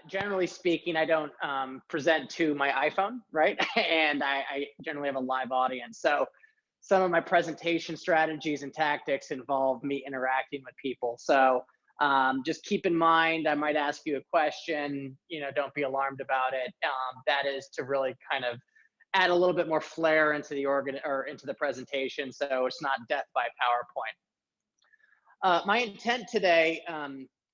generally speaking, I don't present to my iPhone, right? And I generally have a live audience. So some of my presentation strategies and tactics involve me interacting with people. So just keep in mind, I might ask you a question, don't be alarmed about it. That is to really kind of add a little bit more flair into the into the presentation. So it's not death by PowerPoint. My intent today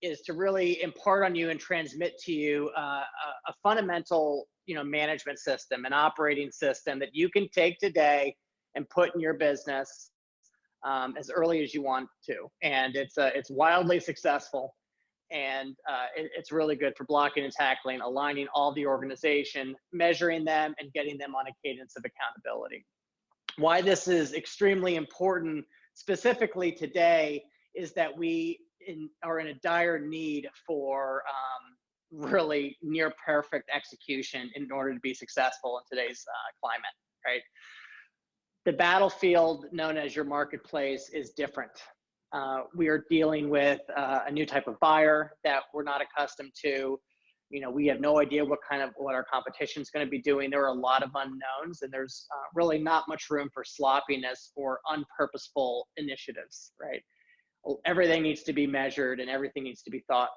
is to really impart on you and transmit to you a fundamental, management system, an operating system that you can take today and put in your business as early as you want to. And it's wildly successful. And it's really good for blocking and tackling, aligning all the organization, measuring them, and getting them on a cadence of accountability. Why this is extremely important specifically today is that we are in a dire need for really near perfect execution in order to be successful in today's climate, right? The battlefield known as your marketplace is different. We are dealing with a new type of buyer that we're not accustomed to. We have no idea what our competition is going to be doing. There are a lot of unknowns, and there's really not much room for sloppiness or unpurposeful initiatives, right? Everything needs to be measured and everything needs to be thought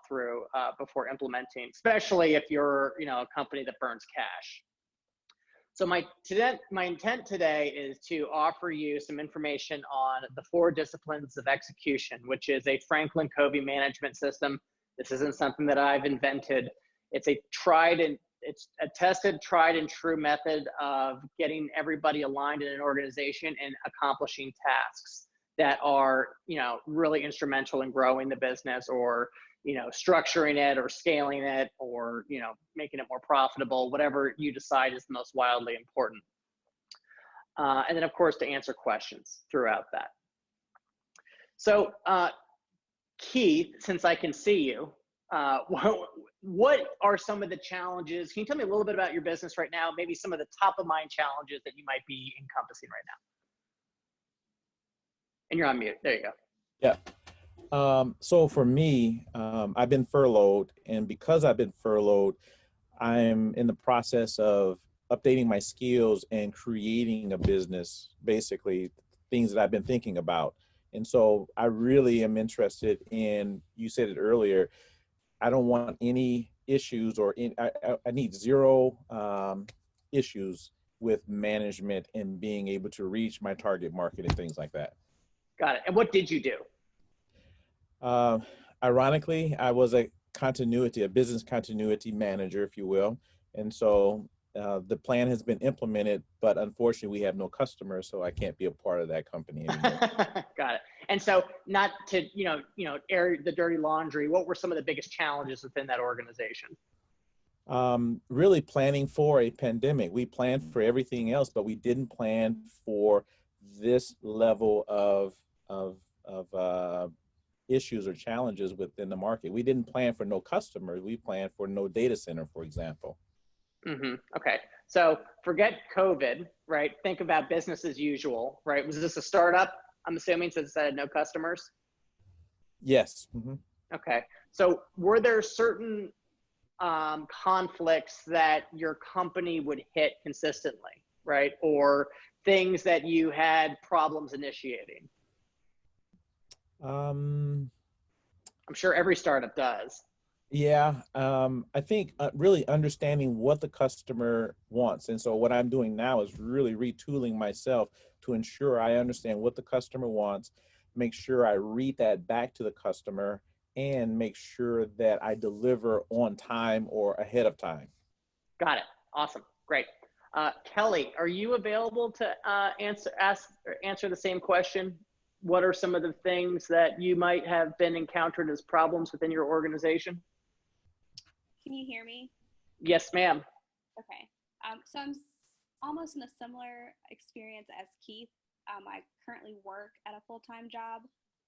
through before implementing, especially if you're a company that burns cash. So my intent today is to offer you some information on the 4 disciplines of execution, which is a Franklin Covey management system. This isn't something that I've invented. It's a tested, tried and true method of getting everybody aligned in an organization and accomplishing tasks that are, really instrumental in growing the business, or structuring it or scaling it, or, making it more profitable, whatever you decide is the most wildly important. And then of course, to answer questions throughout that. So Keith, since I can see you, what are some of the challenges? Can you tell me a little bit about your business right now? Maybe some of the top of mind challenges that you might be encompassing right now. And you're on mute. There you go. Yeah. So for me, I've been furloughed, and because I've been furloughed, I'm in the process of updating my skills and creating a business, basically things that I've been thinking about. And so I really am interested in, you said it earlier, I don't want any issues I need zero issues with management and being able to reach my target market and things like that. Got it. And what did you do? Ironically, I was a business continuity manager, if you will. And so the plan has been implemented, but unfortunately we have no customers, so I can't be a part of that company anymore. Got it. And so not to, air the dirty laundry, what were some of the biggest challenges within that organization? Really planning for a pandemic. We planned for everything else, but we didn't plan for this level of issues or challenges within the market. We didn't plan for no customers. We planned for no data center, for example. Mm-hmm. Okay. So forget COVID, right? Think about business as usual, right? Was this a startup? I'm assuming, since it had no customers? Yes. Mm-hmm. Okay. So were there certain conflicts that your company would hit consistently, right? Or things that you had problems initiating? I'm sure every startup does. Yeah, I think really understanding what the customer wants. And so what I'm doing now is really retooling myself to ensure I understand what the customer wants, make sure I read that back to the customer, and make sure that I deliver on time or ahead of time. Got it. Awesome. Great. Kelly, are you available to answer the same question? What are some of the things that you might have been encountered as problems within your organization? Can you hear me? Yes, ma'am. Okay. So I'm almost in a similar experience as Keith. I currently work at a full-time job,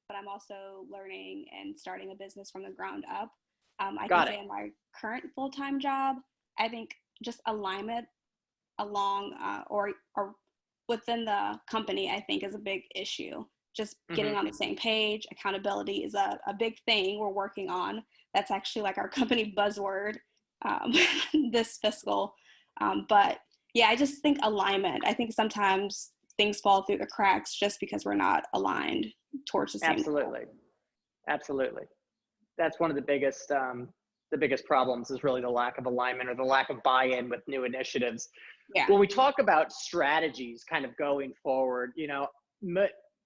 but I'm also learning and starting a business from the ground up. I can say in my current full-time job, I think just alignment along or within the company, I think, is a big issue. just getting on the same page. Accountability is a big thing we're working on. That's actually like our company buzzword this fiscal. But yeah, I just think alignment. I think sometimes things fall through the cracks just because we're not aligned towards the same Absolutely. goal. Absolutely. That's one of the biggest problems is really the lack of alignment or the lack of buy-in with new initiatives. Yeah. When we talk about strategies kind of going forward, you know,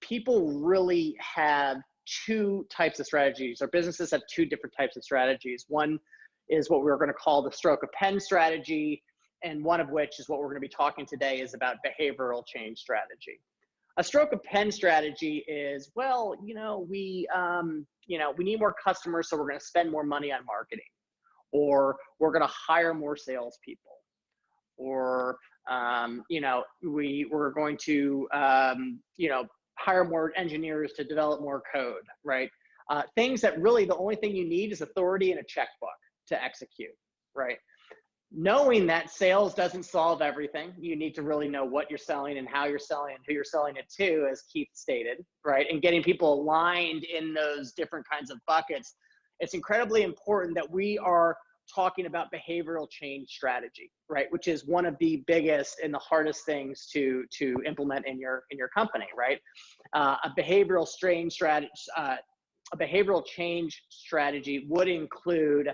people really have two types of strategies, or businesses have two different types of strategies. One is what we're going to call the stroke of pen strategy, and one of which is what we're going to be talking today is about behavioral change strategy. A stroke of pen strategy is, well, you know, we need more customers, so we're going to spend more money on marketing, or we're going to hire more salespeople, or we're going to hire more engineers to develop more code, right? Things that really the only thing you need is authority and a checkbook to execute, right? Knowing that sales doesn't solve everything, you need to really know what you're selling and how you're selling and who you're selling it to, as Keith stated, right? And getting people aligned in those different kinds of buckets. It's incredibly important that we are talking about behavioral change strategy, right? Which is one of the biggest and the hardest things to implement in your company, right? A behavioral change strategy would include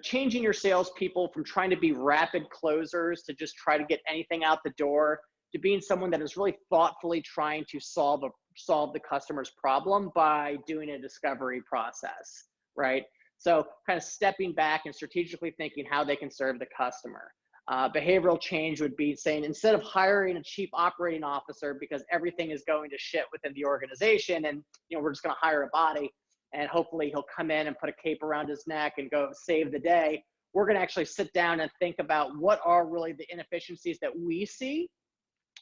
changing your salespeople from trying to be rapid closers to just try to get anything out the door, to being someone that is really thoughtfully trying to solve the customer's problem by doing a discovery process, right? So kind of stepping back and strategically thinking how they can serve the customer. Behavioral change would be saying, instead of hiring a chief operating officer because everything is going to shit within the organization and we're just going to hire a body and hopefully he'll come in and put a cape around his neck and go save the day, we're going to actually sit down and think about what are really the inefficiencies that we see,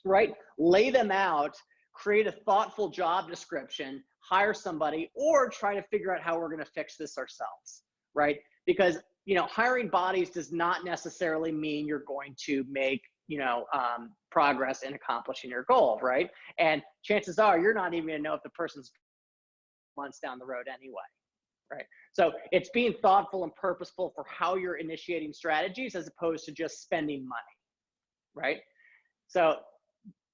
right? Lay them out, create a thoughtful job description, hire somebody, or try to figure out how we're going to fix this ourselves, right? Because hiring bodies does not necessarily mean you're going to make progress in accomplishing your goal, right? And chances are you're not even going to know if the person's months down the road anyway, right? So it's being thoughtful and purposeful for how you're initiating strategies as opposed to just spending money, right? So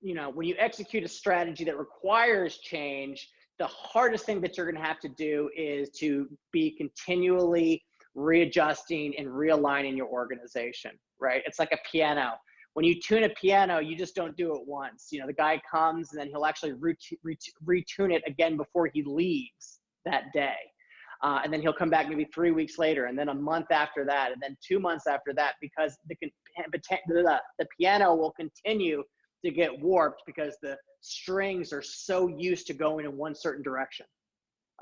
when you execute a strategy that requires change, the hardest thing that you're going to have to do is to be continually readjusting and realigning your organization, right? It's like a piano. When you tune a piano, you just don't do it once. The guy comes and then he'll actually retune it again before he leaves that day. And then he'll come back maybe 3 weeks later, and then a month after that, and then 2 months after that, because the piano will continue to get warped because the strings are so used to going in one certain direction,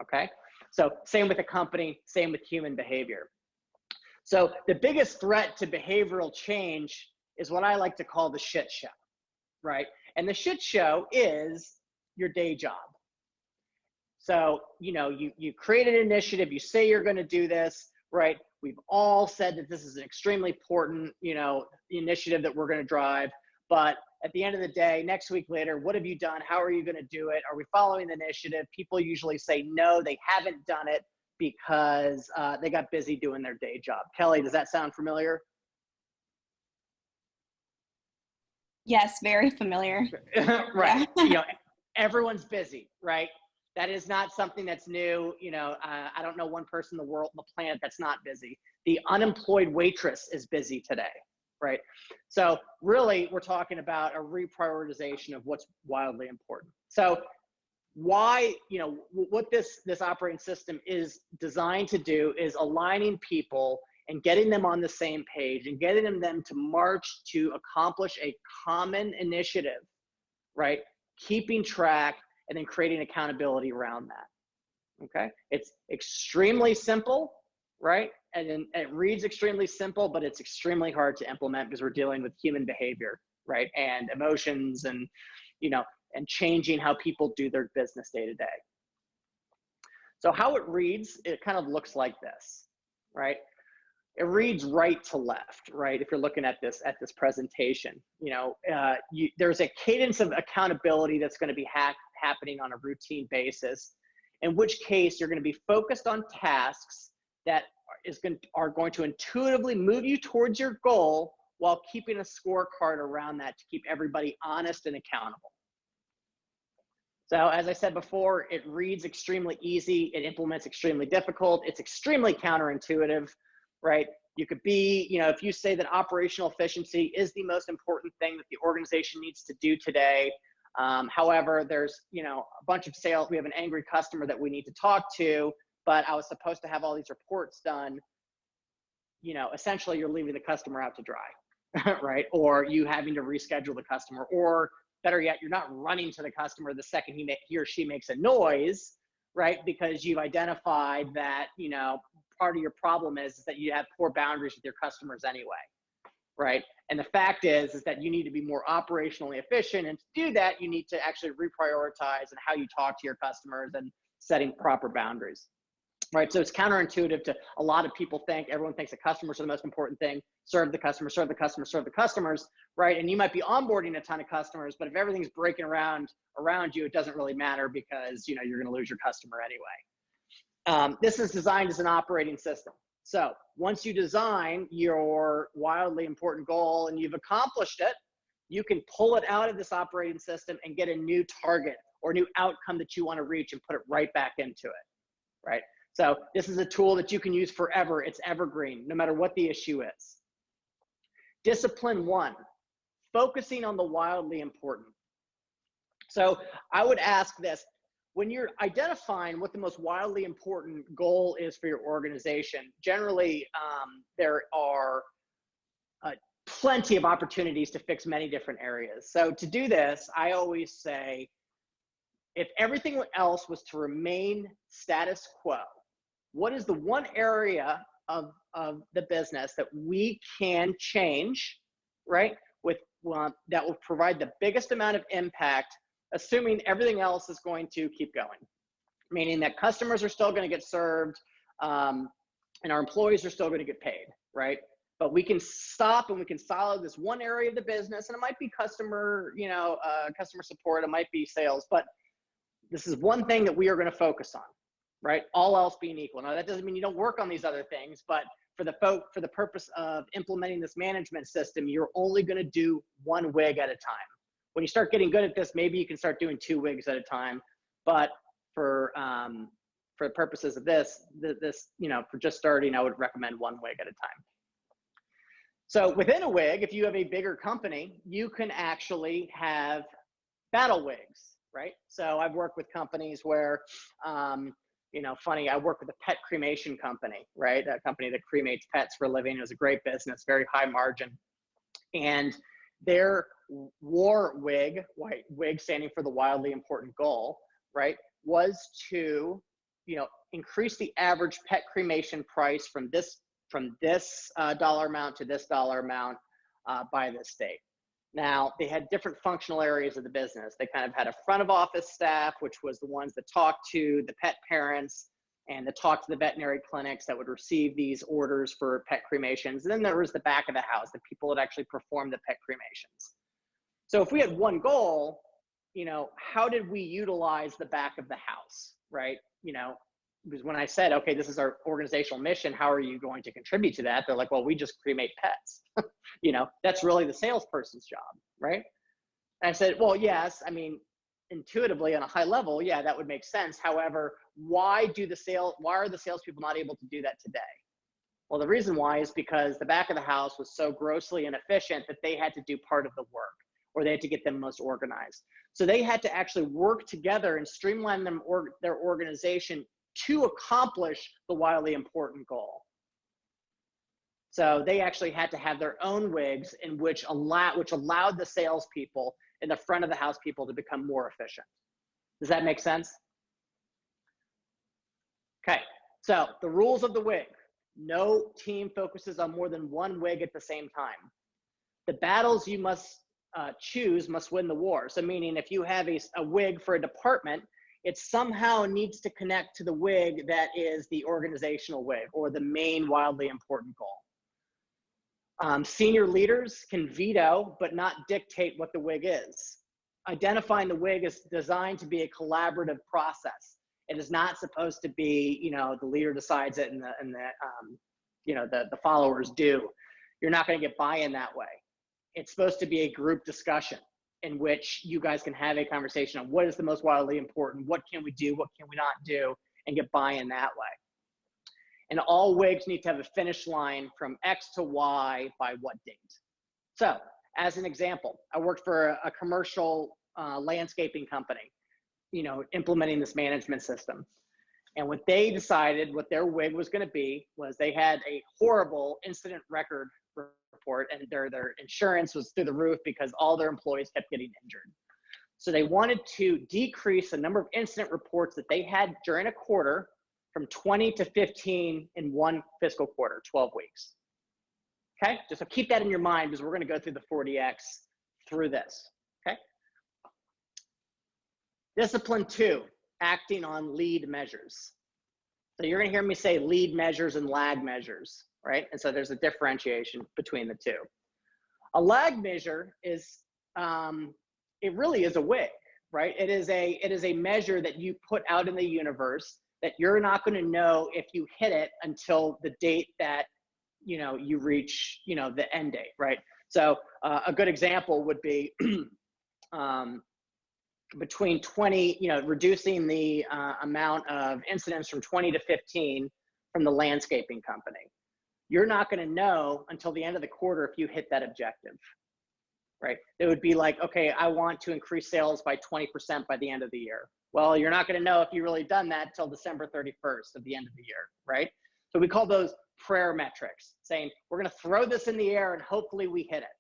okay? So same with a company, same with human behavior. So the biggest threat to behavioral change is what I like to call the shit show, right? And the shit show is your day job. So, you create an initiative, you say you're going to do this, right? We've all said that this is an extremely important, initiative that we're going to drive. But at the end of the day, next week later, what have you done? How are you going to do it? Are we following the initiative? People usually say no, they haven't done it because they got busy doing their day job. Kelly, does that sound familiar? Yes, very familiar. Right. Everyone's busy, right? That is not something that's new. I don't know one person in the world, on the planet, that's not busy. The unemployed waitress is busy today, right? So really, we're talking about a reprioritization of what's wildly important. So why, what this operating system is designed to do is aligning people and getting them on the same page and getting them to march to accomplish a common initiative, right? Keeping track and then creating accountability around that, okay? It's extremely simple, right? And it reads extremely simple, but it's extremely hard to implement because we're dealing with human behavior, right? And emotions and, and changing how people do their business day to day. So how it reads, it kind of looks like this, right? it reads right to left, right? If you're looking at this presentation, there's a cadence of accountability that's going to be happening on a routine basis, in which case you're going to be focused on tasks that are going to intuitively move you towards your goal while keeping a scorecard around that to keep everybody honest and accountable. So as I said before, it reads extremely easy. It implements extremely difficult. It's extremely counterintuitive, right? You could be, if you say that operational efficiency is the most important thing that the organization needs to do today. However, there's, a bunch of sales. We have an angry customer that we need to talk to, but I was supposed to have all these reports done. Essentially you're leaving the customer out to dry, right? Or you having to reschedule the customer, or better yet, you're not running to the customer the second he or she makes a noise, right? Because you've identified that, part of your problem is that you have poor boundaries with your customers anyway, right? And the fact is that you need to be more operationally efficient. And to do that, you need to actually reprioritize and how you talk to your customers and setting proper boundaries. Right, so it's counterintuitive to a lot of people everyone thinks the customers are the most important thing. Serve the customer, serve the customer, serve the customers, right? And you might be onboarding a ton of customers, but if everything's breaking around you, it doesn't really matter because you're going to lose your customer anyway. This is designed as an operating system. So once you design your wildly important goal and you've accomplished it, you can pull it out of this operating system and get a new target or new outcome that you want to reach and put it right back into it, right? So this is a tool that you can use forever. It's evergreen, no matter what the issue is. Discipline 1, focusing on the wildly important. So I would ask this, when you're identifying what the most wildly important goal is for your organization, generally there are plenty of opportunities to fix many different areas. So to do this, I always say, if everything else was to remain status quo, what is the one area of the business that we can change, right? That will provide the biggest amount of impact, assuming everything else is going to keep going. Meaning that customers are still going to get served, and our employees are still going to get paid, right? But we can stop and we can solve this one area of the business, and it might be customer support, it might be sales, but this is one thing that we are going to focus on. Right? All else being equal. Now that doesn't mean you don't work on these other things, but for the purpose of implementing this management system, you're only going to do one WIG at a time. When you start getting good at this, maybe you can start doing 2 WIGs at a time. But for the purposes of this, for just starting, I would recommend 1 WIG at a time. So within a WIG, if you have a bigger company, you can actually have battle WIGs, right? So I've worked with companies where funny, I work with a pet cremation company, right? A company that cremates pets for a living. It was a great business, very high margin. And their WAR WIG, WIG standing for the wildly important goal, right, was to, increase the average pet cremation price from this dollar amount to this dollar amount by this date. Now, they had different functional areas of the business. They kind of had a front of office staff, which was the ones that talked to the pet parents and that talked to the veterinary clinics that would receive these orders for pet cremations. And then there was the back of the house, the people that actually performed the pet cremations. So if we had one goal, how did we utilize the back of the house, right? Because when I said, okay, this is our organizational mission, how are you going to contribute to that? They're like, well, we just cremate pets. That's really the salesperson's job, right? And I said, well, yes, I mean, intuitively on a high level, yeah, that would make sense. However, why are the salespeople not able to do that today? Well, the reason why is because the back of the house was so grossly inefficient that they had to do part of the work, or they had to get them most organized. So they had to actually work together and streamline their organization to accomplish the wildly important goal. So they actually had to have their own WIGs in which allowed the salespeople and the front of the house people to become more efficient. Does that make sense? Okay, so the rules of the WIG. No team focuses on more than one WIG at the same time. The battles you must choose must win the war. So meaning if you have a WIG for a department, it somehow needs to connect to the WIG that is the organizational WIG or the main wildly important goal. Senior leaders can veto, but not dictate what the WIG is. Identifying the WIG is designed to be a collaborative process. It is not supposed to be, you know, the leader decides it and you know, the followers do. You're not going to get buy-in that way. It's supposed to be a group discussion in which you guys can have a conversation on what is the most wildly important, what can we do, what can we not do, and get buy-in that way. And all WIGs need to have a finish line from X to Y by what date. So as an example, I worked for a commercial landscaping company, you know, implementing this management system. And what they decided, what their WIG was going to be, was they had a horrible incident record report, and their insurance was through the roof because all their employees kept getting injured. So they wanted to decrease the number of incident reports that they had during a quarter from 20 to 15 in one fiscal quarter, 12 weeks. Okay, just so keep that in your mind because we're going to go through the 40X through this. Okay. Discipline 2, acting on lead measures. So you're going to hear me say lead measures and lag measures, right? And so there's a differentiation between the two. A lag measure is, it really is a WIG, right? It is a measure that you put out in the universe that you're not going to know if you hit it until the date that, you know, you reach, you know, the end date, right? So a good example would be between 20, you know, reducing the amount of incidents from 20 to 15 from the landscaping company. You're not going to know until the end of the quarter if you hit that objective, right? It would be like, okay, I want to increase sales by 20% by the end of the year. Well, you're not going to know if you really done that till December 31st of the end of the year, right? So we call those prayer metrics, saying we're going to throw this in the air and hopefully we hit it,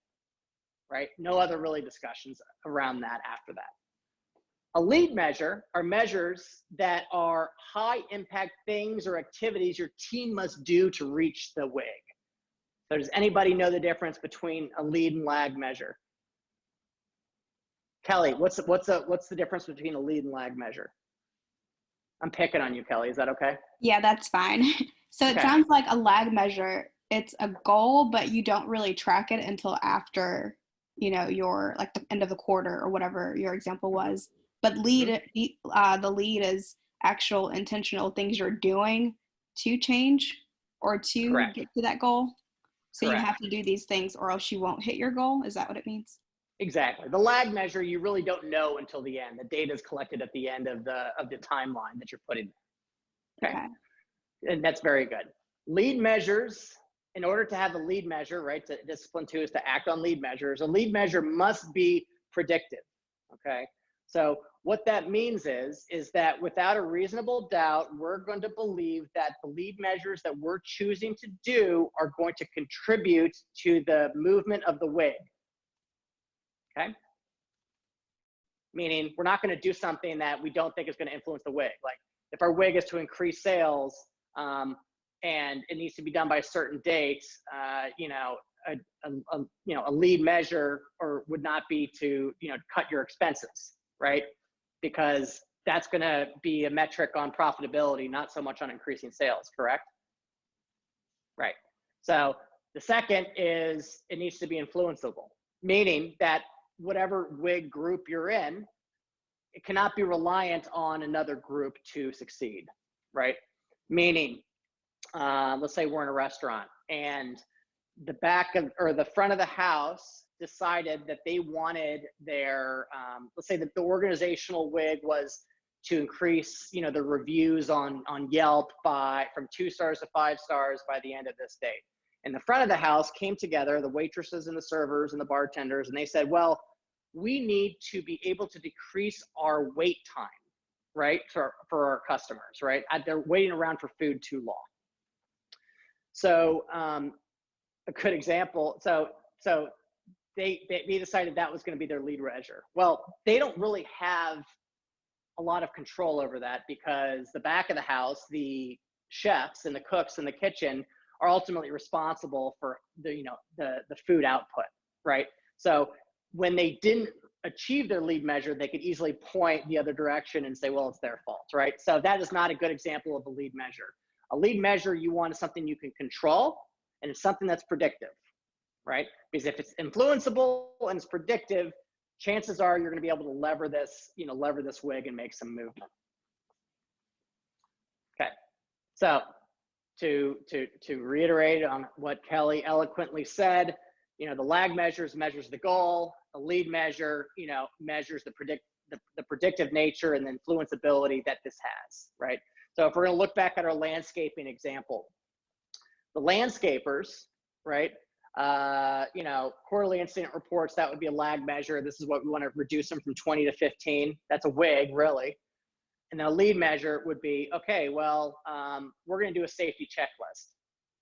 right? No other really discussions around that after that. A lead measure are measures that are high impact things or activities your team must do to reach the WIG. So does anybody know the difference between a lead and lag measure? Kelly, what's the difference between a lead and lag measure? I'm picking on you, Kelly. Is that okay? Yeah, that's fine. So it sounds like a lag measure, it's a goal, but you don't really track it until after, you know, your, like the end of the quarter or whatever your example was. But lead, the lead is actual intentional things you're doing to change or to get to that goal. So you have to do these things or else you won't hit your goal. Is that what it means? Exactly. The lag measure, you really don't know until the end. The data is collected at the end of the timeline that you're putting there. Okay. And that's very good. Lead measures, in order to have a lead measure, right? Discipline 2 is to act on lead measures. A lead measure must be predictive. Okay. So what that means is that without a reasonable doubt, we're going to believe that the lead measures that we're choosing to do are going to contribute to the movement of the WIG. Okay. Meaning we're not going to do something that we don't think is going to influence the WIG. Like if our WIG is to increase sales and it needs to be done by a certain date, you know, a lead measure or would not be to, you know, cut your expenses, right? Because that's going to be a metric on profitability, not so much on increasing sales, correct? Right. So the second is it needs to be influenceable, meaning that whatever WIG group you're in, it cannot be reliant on another group to succeed, right? Meaning, let's say we're in a restaurant and the back of, or the front of the house decided that they wanted their, let's say that the organizational WIG was to increase, you know, the reviews on Yelp from 2 stars to 5 stars by the end of this date. And the front of the house came together, the waitresses and the servers and the bartenders, and they said, well, we need to be able to decrease our wait time, right, for our customers, right? They're waiting around for food too long. So a good example, so they decided that was going to be their lead measure. Well, they don't really have a lot of control over that because the back of the house, the chefs and the cooks in the kitchen are ultimately responsible for the food output, right? So when they didn't achieve their lead measure, they could easily point the other direction and say, well, it's their fault, right? So that is not a good example of a lead measure. A lead measure you want is something you can control, and it's something that's predictive. right? Because if it's influenceable and it's predictive, chances are you're going to be able to lever this, lever this wig and make some movement. Okay, so to reiterate on what Kelly eloquently said, the lag measures the goal, the lead measure, measures the predictive nature and the influenceability that this has, right? So if we're going to look back at our landscaping example, the landscapers, right? Quarterly incident reports, that would be a lag measure. This is what we want to reduce them from 20 to 15. That's a wig, really. And then a lead measure would be, okay, well, we're going to do a safety checklist,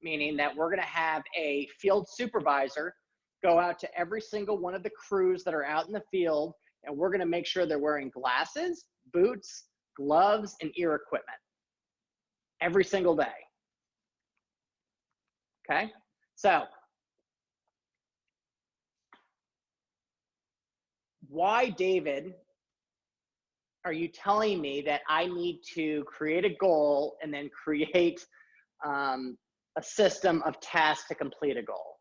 meaning that we're going to have a field supervisor go out to every single one of the crews that are out in the field, and we're going to make sure they're wearing glasses, boots, gloves, and ear equipment every single day. Okay, so why, David, are you telling me that I need to create a goal and then create a system of tasks to complete a goal?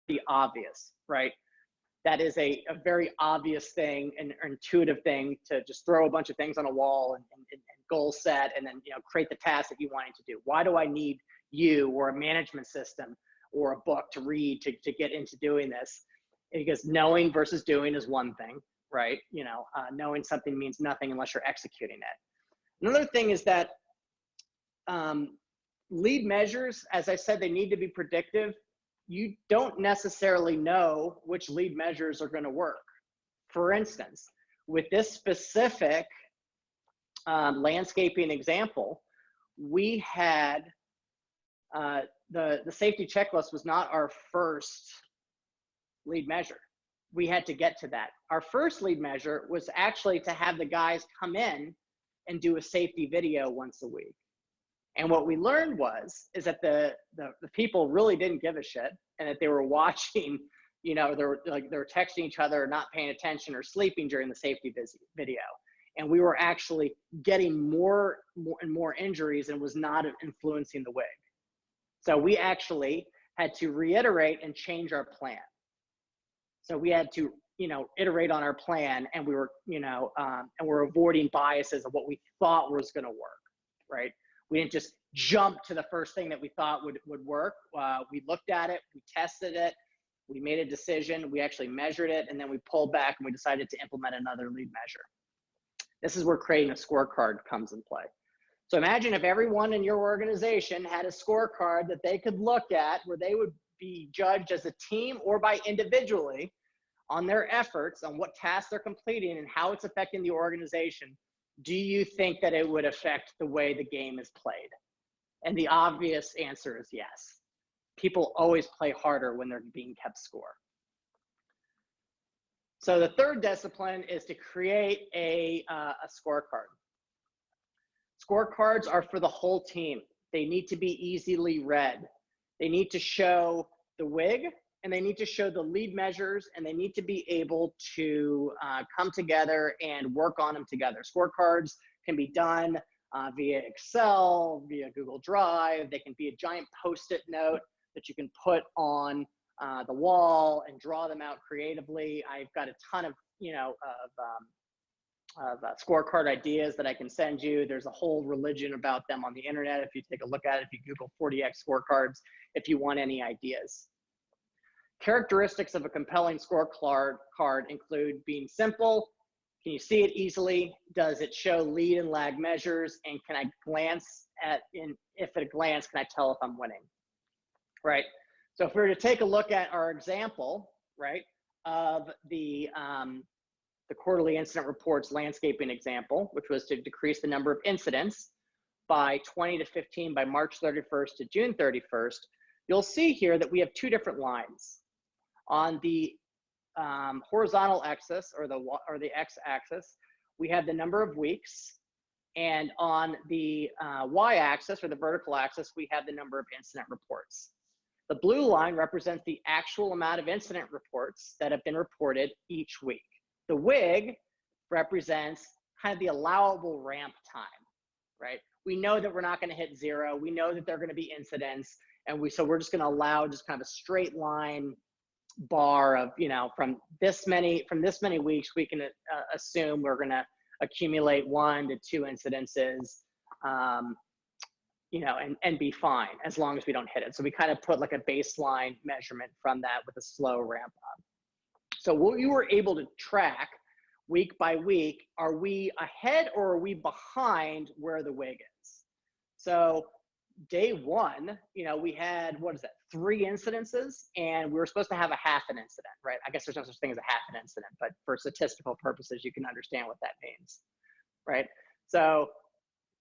Be obvious, right? That is a very obvious thing and intuitive thing to just throw a bunch of things on a wall and goal set and then create the task that you want to do. Why do I need you or a management system or a book to read to get into doing this? Because knowing versus doing is one thing, right? Knowing something means nothing unless you're executing it. Another thing is that lead measures, as I said, they need to be predictive. You don't necessarily know which lead measures are going to work. For instance, with this specific landscaping example, we had the safety checklist was not our first lead measure. We had to get to that. Our first lead measure was actually to have the guys come in and do a safety video once a week. And what we learned is that the people really didn't give a shit, and that they were watching, they were texting each other, not paying attention, or sleeping during the safety video. And we were actually getting more and more injuries and was not influencing the wig. So we actually had to reiterate and change our plan. So we had to, iterate on our plan, and we were, and we're avoiding biases of what we thought was going to work, right? We didn't just jump to the first thing that we thought would work. We looked at it, we tested it, we made a decision, we actually measured it, and then we pulled back and we decided to implement another lead measure. This is where creating a scorecard comes in play. So imagine if everyone in your organization had a scorecard that they could look at, where they would be judged as a team or by individually on their efforts, on what tasks they're completing and how it's affecting the organization. Do you think that it would affect the way the game is played? And the obvious answer is yes. People always play harder when they're being kept score. So the third discipline is to create a scorecard. Scorecards are for the whole team. They need to be easily read. They need to show the wig, and they need to show the lead measures, and they need to be able to come together and work on them together. Scorecards can be done via Excel, via Google Drive. They can be a giant Post-it note that you can put on the wall and draw them out creatively. I've got a ton of, scorecard ideas that I can send you. There's a whole religion about them on the internet. If you take a look at it, if you Google 40X scorecards, if you want any ideas. Characteristics of a compelling scorecard include being simple. Can you see it easily? Does it show lead and lag measures? And can I glance at, if at a glance, can I tell if I'm winning? Right? So if we were to take a look at our example, right, of the quarterly incident reports landscaping example, which was to decrease the number of incidents by 20 to 15 by March 31st to June 31st, you'll see here that we have two different lines. On the horizontal axis, or the x-axis, we have the number of weeks, and on the y-axis, or the vertical axis, we have the number of incident reports. The blue line represents the actual amount of incident reports that have been reported each week. The wig represents kind of the allowable ramp time, right? we know that we're not going to hit 0. We know that there are going to be incidents. And so we're just going to allow just kind of a straight line bar of, from this many weeks, we can assume we're going to accumulate 1 to 2 incidences, and be fine as long as we don't hit it. So we kind of put like a baseline measurement from that with a slow ramp up. So what you were able to track week by week, are we ahead or are we behind where the WIG is? So day 1, we had, 3 incidences, and we were supposed to have a half an incident, right? I guess there's no such thing as a half an incident, but for statistical purposes, you can understand what that means, right? So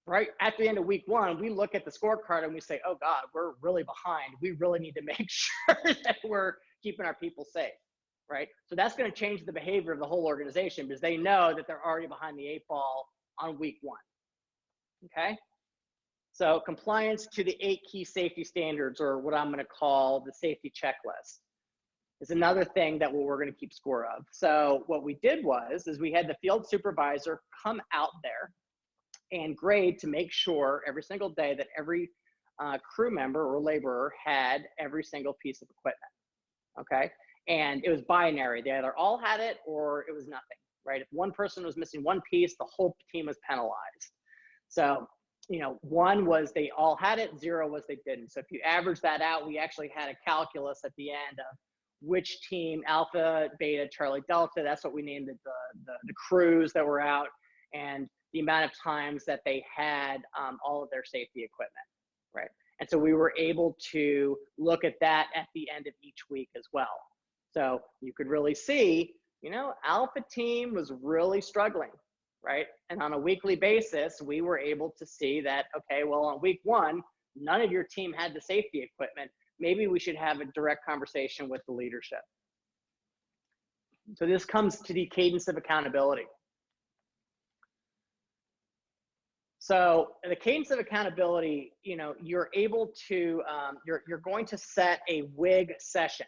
right at the end of week 1, we look at the scorecard and we say, oh God, we're really behind. We really need to make sure that we're keeping our people safe, right? So that's going to change the behavior of the whole organization because they know that they're already behind the 8 ball on week 1, okay? So compliance to the 8 key safety standards, or what I'm going to call the safety checklist, is another thing that we're going to keep score of. So what we did is we had the field supervisor come out there and grade to make sure every single day that every crew member or laborer had every single piece of equipment, okay? And it was binary. They either all had it or it was nothing, right? If one person was missing one piece, the whole team was penalized. So, 1 was they all had it, 0 was they didn't. So if you average that out, we actually had a calculus at the end of which team, Alpha, Beta, Charlie, Delta, that's what we named the crews that were out, and the amount of times that they had all of their safety equipment, right? And so we were able to look at that at the end of each week as well. So you could really see, Alpha team was really struggling, right? And on a weekly basis, we were able to see that, okay, well, on week 1, none of your team had the safety equipment. Maybe we should have a direct conversation with the leadership. So this comes to the cadence of accountability. So the cadence of accountability, you're able to, you're going to set a WIG session,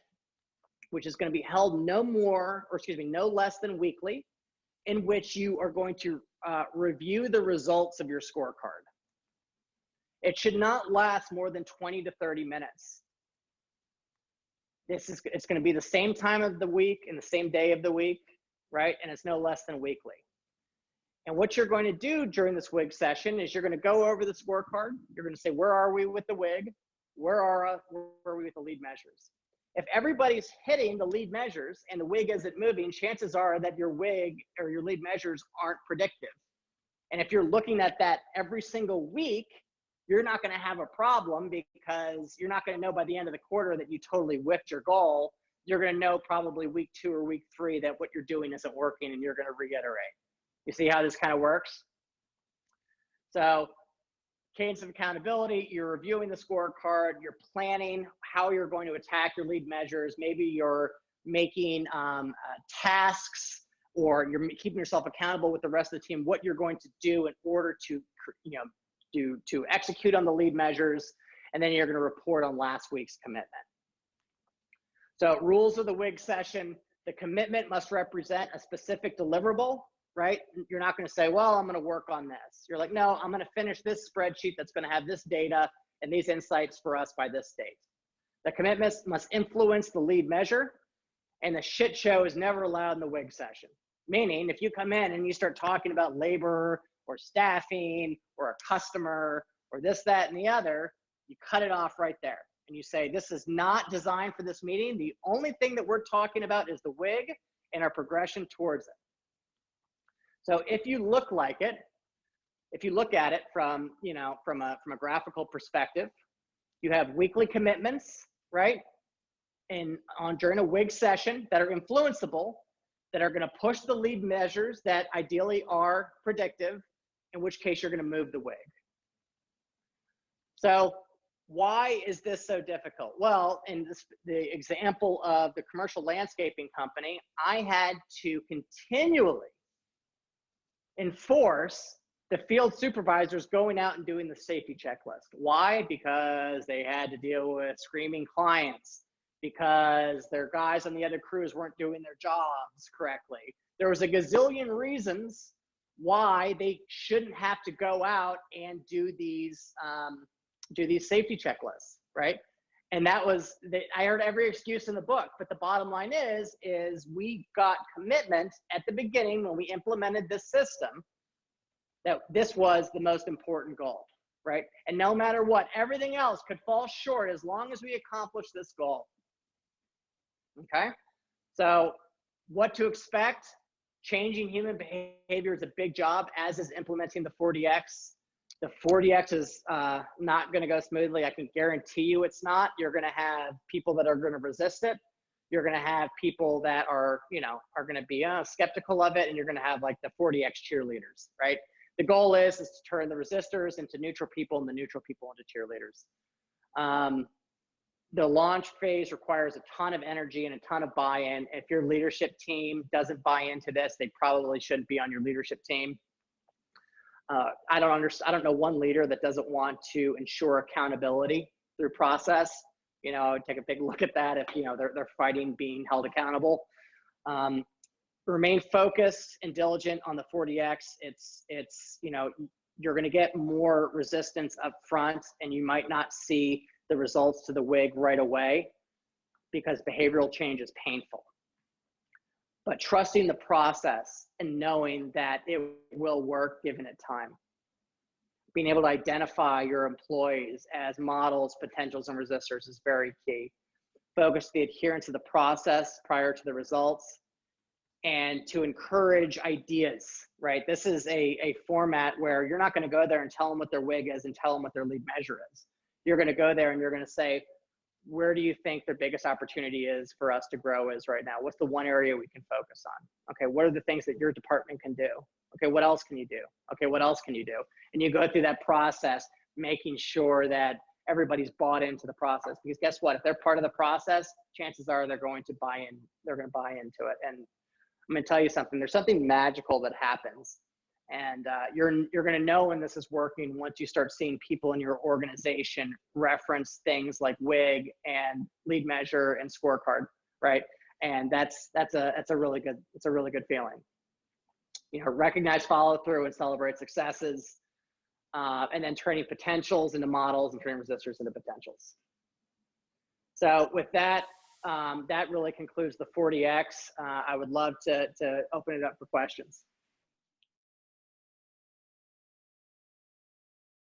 which is going to be held no less than weekly, in which you are going to review the results of your scorecard. It should not last more than 20 to 30 minutes. It's going to be the same time of the week and the same day of the week, right? And it's no less than weekly. And what you're going to do during this WIG session is you're going to go over the scorecard. You're going to say, where are we with the WIG? Where are we with the lead measures? If everybody's hitting the lead measures and the WIG isn't moving, chances are that your WIG or your lead measures aren't predictive. And if you're looking at that every single week, you're not going to have a problem because you're not going to know by the end of the quarter that you totally whiffed your goal. You're going to know probably week 2 or week 3 that what you're doing isn't working, and you're going to reiterate. You see how this kind of works? So cadence of accountability, you're reviewing the scorecard, you're planning how you're going to attack your lead measures. Maybe you're making tasks, or you're keeping yourself accountable with the rest of the team, what you're going to do in order to, to execute on the lead measures, and then you're going to report on last week's commitment. So rules of the WIG session: the commitment must represent a specific deliverable, right? You're not going to say, well, I'm going to work on this. You're like, no, I'm going to finish this spreadsheet that's going to have this data and these insights for us by this date. The commitments must influence the lead measure, and the shit show is never allowed in the WIG session. Meaning, if you come in and you start talking about labor or staffing or a customer or this, that, and the other, you cut it off right there. And you say, this is not designed for this meeting. The only thing that we're talking about is the WIG and our progression towards it. So if you look like it, if you look at it from, from a graphical perspective, you have weekly commitments, right? And during a WIG session that are influenceable, that are going to push the lead measures that ideally are predictive, in which case you're going to move the WIG. So why is this so difficult? Well, in the example of the commercial landscaping company, I had to continually enforce the field supervisors going out and doing the safety checklist. Why? Because they had to deal with screaming clients, because their guys on the other crews weren't doing their jobs correctly. There was a gazillion reasons why they shouldn't have to go out and do these safety checklists, right? And that was, I heard every excuse in the book, but the bottom line is we got commitment at the beginning when we implemented this system that this was the most important goal, right? And no matter what, everything else could fall short as long as we accomplish this goal. Okay? So what to expect? Changing human behavior is a big job, as is implementing the 40X. The 40X is not going to go smoothly. I can guarantee you it's not. You're going to have people that are going to resist it. You're going to have people that are, are going to be skeptical of it. And you're going to have like the 40X cheerleaders, right? The goal is to turn the resistors into neutral people and the neutral people into cheerleaders. The launch phase requires a ton of energy and a ton of buy-in. If your leadership team doesn't buy into this, they probably shouldn't be on your leadership team. I don't know one leader that doesn't want to ensure accountability through process. Take a big look at that if, they're fighting being held accountable. Remain focused and diligent on the 40X. It's you're going to get more resistance up front, and you might not see the results to the WIG right away because behavioral change is painful. But trusting the process and knowing that it will work given it time. Being able to identify your employees as models, potentials, and resistors is very key. Focus the adherence of the process prior to the results, and to encourage ideas, right? This is a format where you're not going to go there and tell them what their WIG is and tell them what their lead measure is. You're going to go there and you're going to say, where do you think their biggest opportunity is for us to grow is right now? What's the one area we can focus on? Okay, what are the things that your department can do? Okay, what else can you do? Okay, what else can you do? And you go through that process, making sure that everybody's bought into the process. Because guess what? If they're part of the process, chances are they're going to buy in. They're going to buy into it. And I'm going to tell you something. There's something magical that happens. And you're going to know when this is working once you start seeing people in your organization reference things like WIG and lead measure and scorecard, right? And that's a really good feeling. Recognize follow through and celebrate successes, and then turning potentials into models and turning resistors into potentials. So with that, that really concludes the 40X. I would love to open it up for questions.